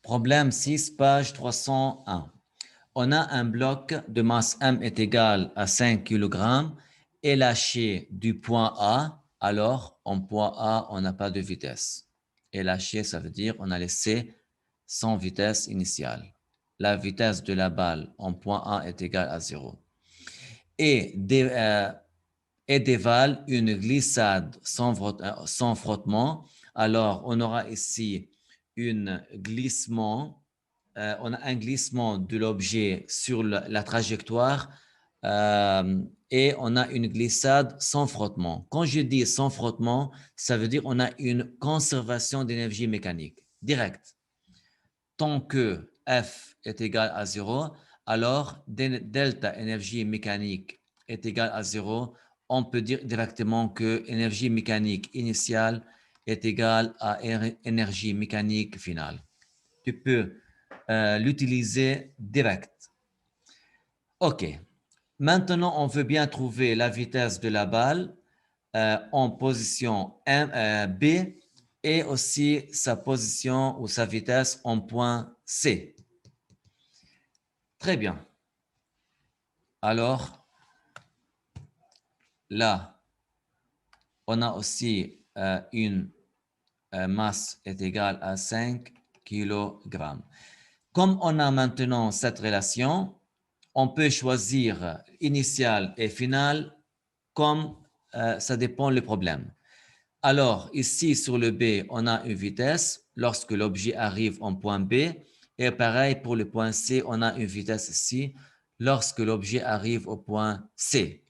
Problème 6, page 301. On a un bloc de masse M est égal à 5 kg et lâché du point A. Alors, en point A, on n'a pas de vitesse. Et lâché, ça veut dire on a laissé sans vitesse initiale. La vitesse de la balle en point A est égale à 0. Et dévale une glissade sans frottement. Alors, on aura ici un glissement de l'objet sur la trajectoire et on a une glissade sans frottement. Quand je dis sans frottement, ça veut dire on a une conservation d'énergie mécanique directe. Tant que F est égal à 0, alors delta énergie mécanique est égal à 0. On peut dire directement que énergie mécanique initiale est égale à énergie mécanique finale. Tu peux l'utiliser direct. OK. Maintenant, on veut bien trouver la vitesse de la balle en position B et aussi sa position ou sa vitesse en point C. Très bien. Alors, là, on a aussi une masse est égale à 5 kg. Comme on a maintenant cette relation, on peut choisir initial et final comme ça dépend du problème. Alors, ici sur le B, on a une vitesse lorsque l'objet arrive en point B. Et pareil pour le point C, on a une vitesse ici lorsque l'objet arrive au point C.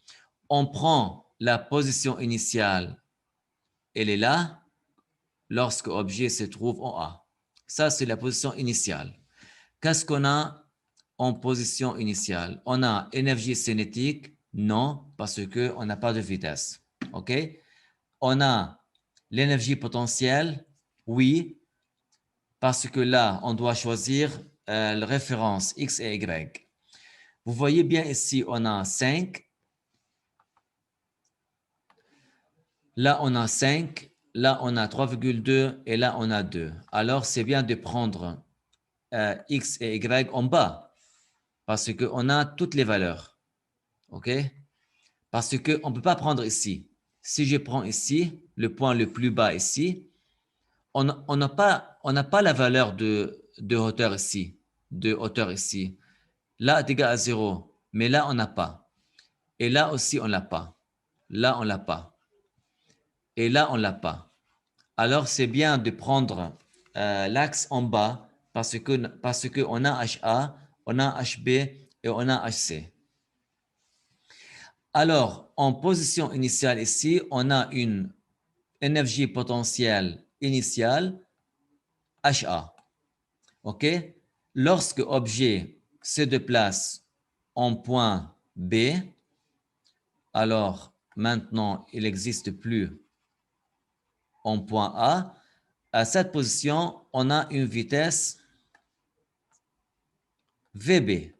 On prend la position initiale, elle est là, lorsque l'objet se trouve en A. Ça, c'est la position initiale. Qu'est-ce qu'on a en position initiale? On a énergie cinétique? Non, parce qu'on n'a pas de vitesse. OK? On a l'énergie potentielle? Oui, parce que là, on doit choisir la référence X et Y. Vous voyez bien ici, on a 5. Là, on a 5. Là, on a 3,2 et là, on a 2. Alors, c'est bien de prendre X et Y en bas parce qu'on a toutes les valeurs. OK? Parce qu'on ne peut pas prendre ici. Si je prends ici, le point le plus bas ici, on n'a pas la valeur de hauteur ici, Là, c'est égal à 0, mais là, on n'a pas. Et là aussi, on l'a pas. Là, on l'a pas. Et là, on l'a pas. Alors, c'est bien de prendre l'axe en bas parce qu'on a HA, on a HB et on a HC. Alors, en position initiale ici, on a une énergie potentielle initiale, HA. OK? Lorsque objet se déplace en point B, alors maintenant, il n'existe plus en point A. À cette position, on a une vitesse VB.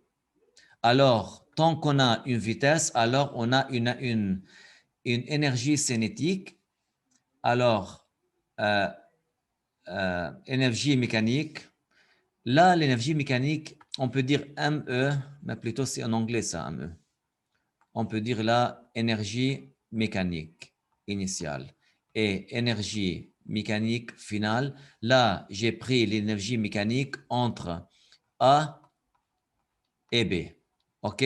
Alors, tant qu'on a une vitesse, alors on a une énergie cinétique. Alors, énergie mécanique. Là, l'énergie mécanique, on peut dire ME, mais plutôt c'est en anglais ça, ME. On peut dire là, énergie mécanique initiale et énergie mécanique finale. Là, j'ai pris l'énergie mécanique entre A et B. OK?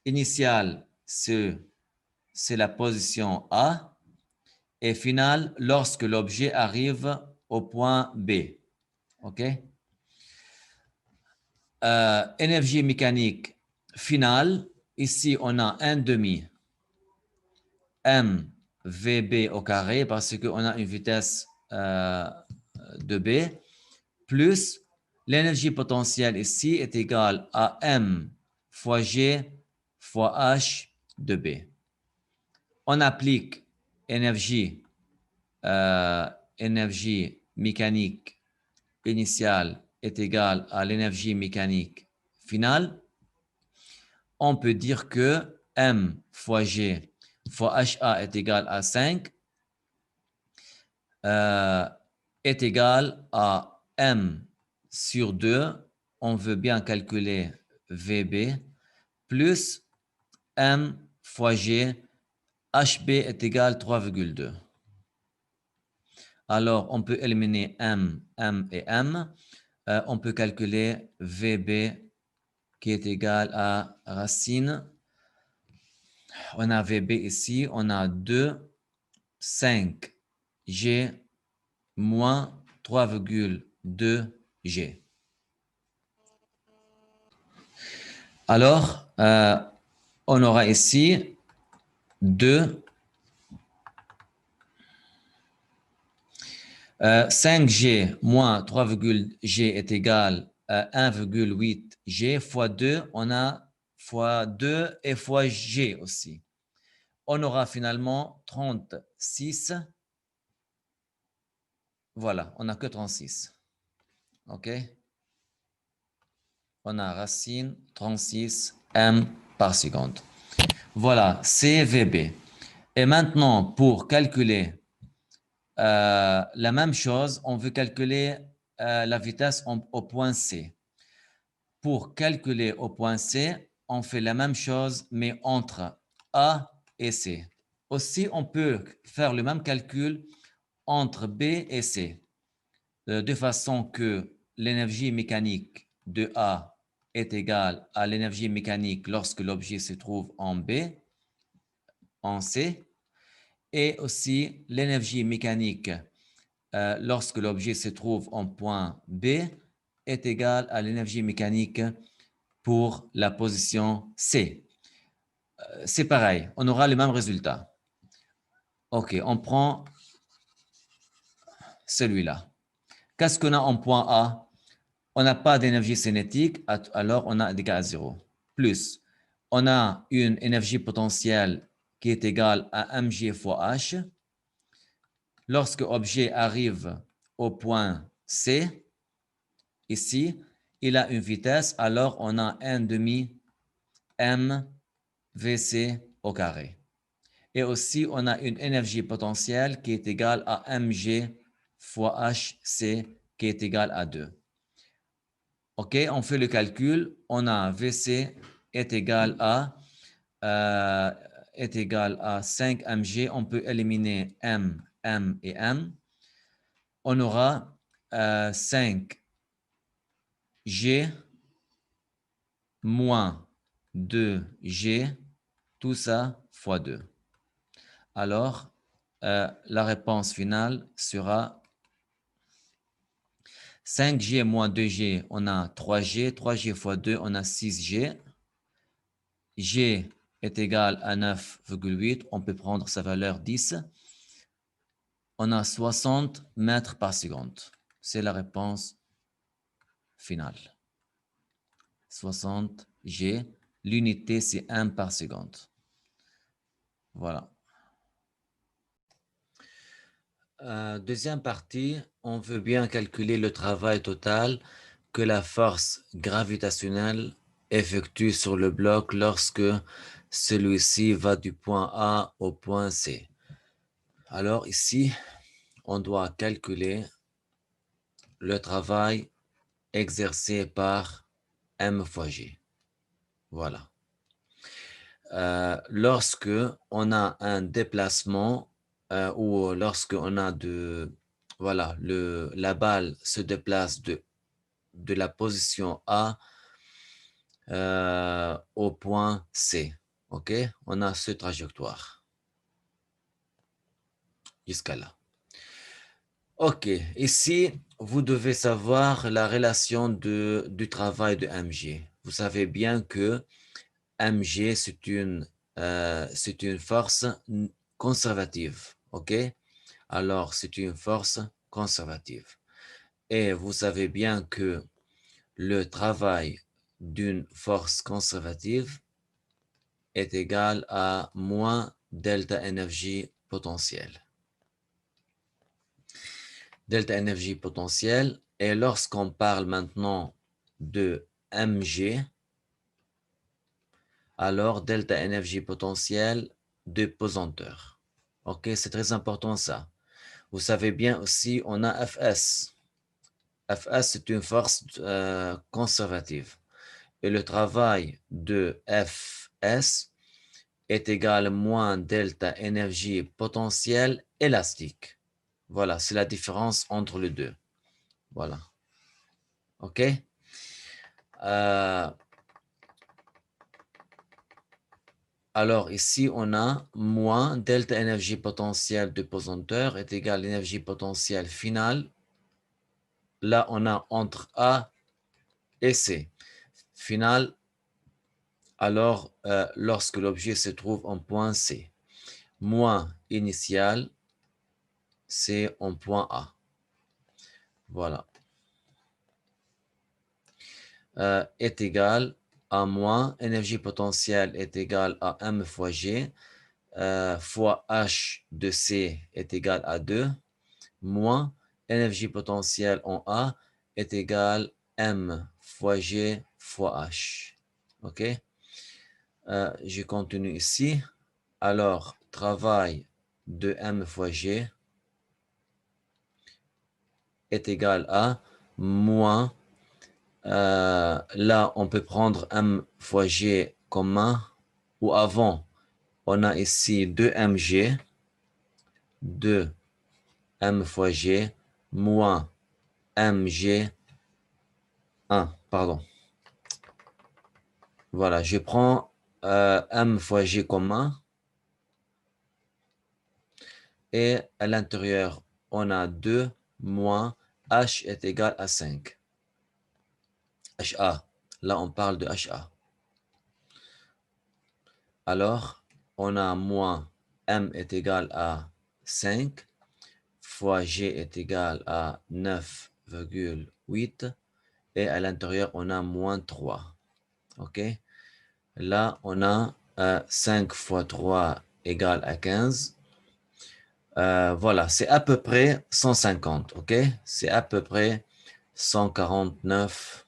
Initiale, c'est la position A. Et finale, lorsque l'objet arrive au point B. OK? Énergie mécanique finale. Ici, on a 1 demi mVb au carré parce qu'on a une vitesse de B plus l'énergie potentielle ici est égale à m fois G fois H de B. On applique énergie mécanique initiale est égale à l'énergie mécanique finale. On peut dire que m fois G fois HA est égal à 5 est égal à m sur 2, on veut bien calculer VB plus M fois G. HB est égal à 3,2. Alors, on peut éliminer M et M. On peut calculer VB qui est égal à racine. On a VB ici, on a 2, 5 G moins 3,2 G. Alors, on aura ici 2, 5G moins 3,G est égal à 1,8 G fois 2. On a fois 2 et fois G aussi. On aura finalement 36. Voilà, on n'a que 36. OK? On a racine 36 M par seconde. Voilà, c'est VB. Et maintenant, pour calculer la même chose, on veut calculer la vitesse au point C. Pour calculer au point C, on fait la même chose, mais entre A et C. Aussi, on peut faire le même calcul entre B et C, de façon que l'énergie mécanique de A est égale à l'énergie mécanique lorsque l'objet se trouve en B, en C, et aussi l'énergie mécanique lorsque l'objet se trouve en point B est égale à l'énergie mécanique pour la position C. C'est pareil, on aura le même résultat. OK, on prend celui-là. Qu'est-ce qu'on a en point A? On n'a pas d'énergie cinétique, alors on a égal à 0. Plus, on a une énergie potentielle qui est égale à mg fois h. Lorsque l'objet arrive au point C, ici, il a une vitesse, alors on a 1 demi m vc au carré. Et aussi, on a une énergie potentielle qui est égale à mg fois hc qui est égale à 2. OK, on fait le calcul. On a vc est égal à 5 mg. On peut éliminer m et m. On aura 5 G moins 2G, tout ça fois 2. Alors, la réponse finale sera 5G moins 2G, on a 3G. 3G fois 2, on a 6G. G est égal à 9,8. On peut prendre sa valeur 10. On a 60 mètres par seconde. C'est la réponse finale. 60 G. L'unité, c'est 1 par seconde. Voilà. Deuxième partie, on veut bien calculer le travail total que la force gravitationnelle effectue sur le bloc lorsque celui-ci va du point A au point C. Alors ici, on doit calculer le travail exercé par M fois G. Voilà. Lorsque on a un déplacement ou lorsque on a voilà, la balle se déplace de la position A au point C. OK? On a cette trajectoire jusqu'à là. OK. Ici, vous devez savoir la relation du travail de mg. Vous savez bien que mg, c'est une force conservative. OK? Alors, c'est une force conservative. Et vous savez bien que le travail d'une force conservative est égal à moins delta énergie potentielle. Delta énergie potentielle, et lorsqu'on parle maintenant de mg, alors delta énergie potentielle de pesanteur. OK, c'est très important ça. Vous savez bien aussi, on a Fs. Fs, c'est une force conservative. Et le travail de Fs est égal à moins delta énergie potentielle élastique. Voilà, c'est la différence entre les deux. Voilà. OK? Alors ici, on a moins delta énergie potentielle de pesanteur est égal à l'énergie potentielle finale. Là, on a entre A et C. Finale, alors lorsque l'objet se trouve en point C. Moins initial, c'est en point A. Voilà. Est égal à moins, énergie potentielle est égal à M fois G, fois H de C est égal à 2, moins énergie potentielle en A est égal à M fois G fois H. OK? Je continue ici. Alors, travail de M fois G est égal à moins, là, on peut prendre M fois G commun, ou avant, on a ici 2mg, 2m fois G, moins mg, 1, pardon. Voilà, je prends m fois G commun, et à l'intérieur, on a 2 moins H est égal à 5. HA, là on parle de HA. Alors, on a moins M est égal à 5 fois G est égal à 9,8 et à l'intérieur, on a moins 3. OK? Là, on a 5 fois 3 égale à 15. Voilà, c'est à peu près 150. OK? C'est à peu près 149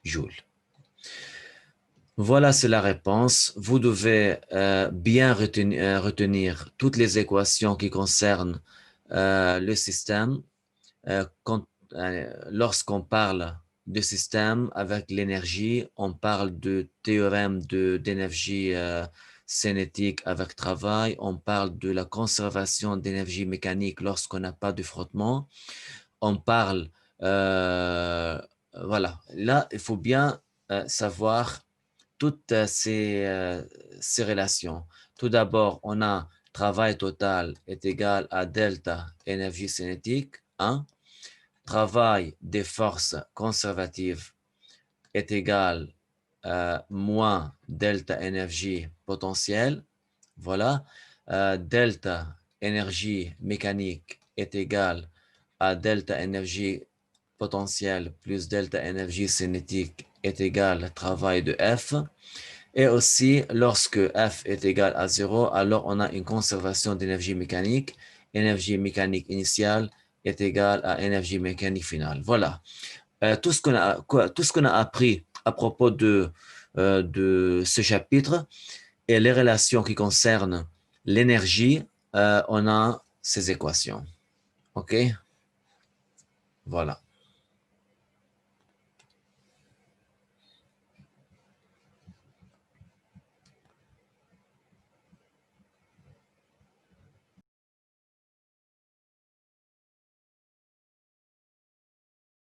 joules. Voilà, c'est la réponse. Vous devez bien retenir toutes les équations qui concernent le système. Lorsqu'on parle de système avec l'énergie, on parle de théorème d'énergie cinétique avec travail, on parle de la conservation d'énergie mécanique lorsqu'on n'a pas de frottement, on parle, voilà, là, il faut bien savoir toutes ces relations. Tout d'abord, on a travail total est égal à delta énergie cinétique, 1. Travail des forces conservatives est égal à moins delta énergie potentielle. Voilà. Delta énergie mécanique est égal à delta énergie potentielle plus delta énergie cinétique est égal à travail de F. Et aussi, lorsque F est égal à 0, alors on a une conservation d'énergie mécanique. Énergie mécanique initiale est égale à énergie mécanique finale. Voilà. Tout ce qu'on a appris à propos de ce chapitre et les relations qui concernent l'énergie, on a ces équations. OK? Voilà.